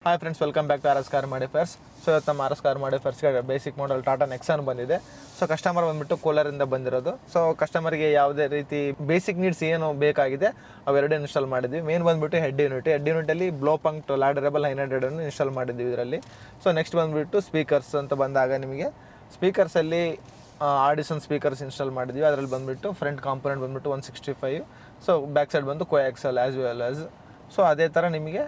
Hi friends, welcome back to R S car modifiers. So ಇವತ್ತು ನಮ್ಮ R S car ಮಾಡಿಫೈರ್ಸ್ಗೆ basic model Tata Nexon ಬಂದಿದೆ. So customer ಬಂದುಬಿಟ್ಟು ಕೋಲಾರಿಂದ ಬಂದಿರೋದು. ಸೊ ಕಸ್ಟಮರ್ಗೆ ಯಾವುದೇ ರೀತಿ ಬೇಸಿಕ್ ನೀಡ್ಸ್ ಏನು ಬೇಕಾಗಿದೆ ಅವೆರಡು ಇನ್ಸ್ಟಾಲ್ ಮಾಡಿದ್ವಿ. ಮೇನ್ ಬಂದುಬಿಟ್ಟು ಹೆಡ್ ಯೂನಿಟಲ್ಲಿ ಬ್ಲೋ ಪಂಕ್ಟ್ ಲ್ಯಾಡರಬಲ್ 900 ಇನ್ಸ್ಟಾಲ್ ಮಾಡಿದ್ವಿ ಇದರಲ್ಲಿ. ಸೊ ನೆಕ್ಸ್ಟ್ ಬಂದುಬಿಟ್ಟು ಸ್ಪೀಕರ್ಸ್ ಅಂತ ಬಂದಾಗ ನಿಮಗೆ ಸ್ಪೀಕರ್ಸಲ್ಲಿ ಆಡಿಸನ್ ಸ್ಪೀಕರ್ಸ್ ಇನ್ಸ್ಟಾಲ್ ಮಾಡಿದ್ವಿ. ಅದರಲ್ಲಿ ಬಂದುಬಿಟ್ಟು ಫ್ರಂಟ್ ಕಾಂಪೋನೆಂಟ್ ಬಂದುಬಿಟ್ಟು 165. ಸೊ ಬ್ಯಾಕ್ ಸೈಡ್ ಬಂದು ಕೋಯಾಕ್ಸಲ್ ಆ್ಯಸ್ ವೆಲ್ ಆಸ್. ಸೊ ಅದೇ ಥರ ನಿಮಗೆ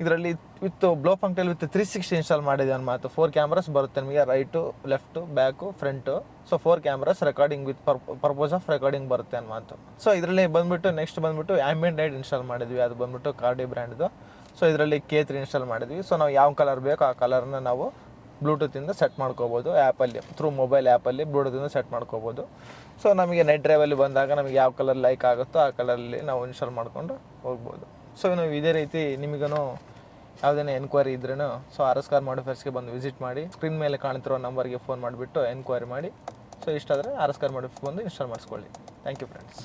ಇದರಲ್ಲಿ ವಿತ್ ಬ್ಲೋ ಫಂಕ್ಟಲ್ಲಿ ವಿತ್ 360 ಇನ್ಸ್ಟಾಲ್ ಮಾಡಿದೆ ಅನ್ನೋ ಮಾತು. 4 ಕ್ಯಾಮ್ರಾಸ್ ಬರುತ್ತೆ ನಿಮಗೆ, right, left, back, front. So 4 cameras recording with purpose of recording ಬರುತ್ತೆ ಅನ್ನೋ ಮಾತು. ಸೊ ಇದರಲ್ಲಿ ಬಂದುಬಿಟ್ಟು ನೆಕ್ಸ್ಟ್ ಬಂದುಬಿಟ್ಟು ಆ್ಯಂಬಿಯಂಟ್ ಲೈಟ್ ಇನ್ಸ್ಟಾಲ್ ಮಾಡಿದ್ವಿ. ಅದು ಬಂದುಬಿಟ್ಟು ಕಾರ್ಡಿ ಬ್ರ್ಯಾಂಡ್ದು. ಸೊ ಇದರಲ್ಲಿ K3 ಇನ್ಸ್ಟಾಲ್ ಮಾಡಿದ್ವಿ. ಸೊ ನಾವು ಯಾವ ಕಲರ್ ಬೇಕೋ ಆ ಕಲರ್ನ ನಾವು ಬ್ಲೂಟೂತಿಂದ ಸೆಟ್ ಮಾಡ್ಕೋಬೋದು. ಆ್ಯಪಲ್ಲಿ ಥ್ರೂ ಮೊಬೈಲ್ ಆ್ಯಪಲ್ಲಿ ಬ್ಲೂಟೂತಿಂದ ಸೆಟ್ ಮಾಡ್ಕೋಬೋದು. ಸೊ ನಮಗೆ ನೈಟ್ ಡ್ರೈವಲ್ಲಿ ಬಂದಾಗ ನಮಗೆ ಯಾವ ಕಲರ್ ಲೈಕ್ ಆಗುತ್ತೋ ಆ ಕಲರಲ್ಲಿ ನಾವು ಇನ್ಸ್ಟಾಲ್ ಮಾಡ್ಕೊಂಡು ಹೋಗ್ಬೋದು. ಸೊ ನಾವು ಇದೇ ರೀತಿ ನಿಮಗೂ ಯಾವುದೇ ಎನ್ಕ್ವೈರಿ ಇದ್ರೂ ಸೊ ಆರ್ ಎಸ್ ಕಾರ್ ಮಾಡಿಫೈರ್ಸ್ಗೆ ಬಂದು ವಿಸಿಟ್ ಮಾಡಿ. ಸ್ಕ್ರೀನ್ ಮೇಲೆ ಕಾಣ್ತಿರೋ ನಂಬರ್ಗೆ ಫೋನ್ ಮಾಡಿಬಿಟ್ಟು ಎನ್ಕ್ವೈರಿ ಮಾಡಿ. ಸೊ ಇಷ್ಟಾದರೆ ಆರ್ ಎಸ್ ಕಾರ್ ಮಾಡಿಫೈರ್ಸ್ ಬಂದು ಇನ್ಸ್ಟಾಲ್ ಮಾಡಿಸ್ಕೊಳ್ಳಿ. Thank you friends.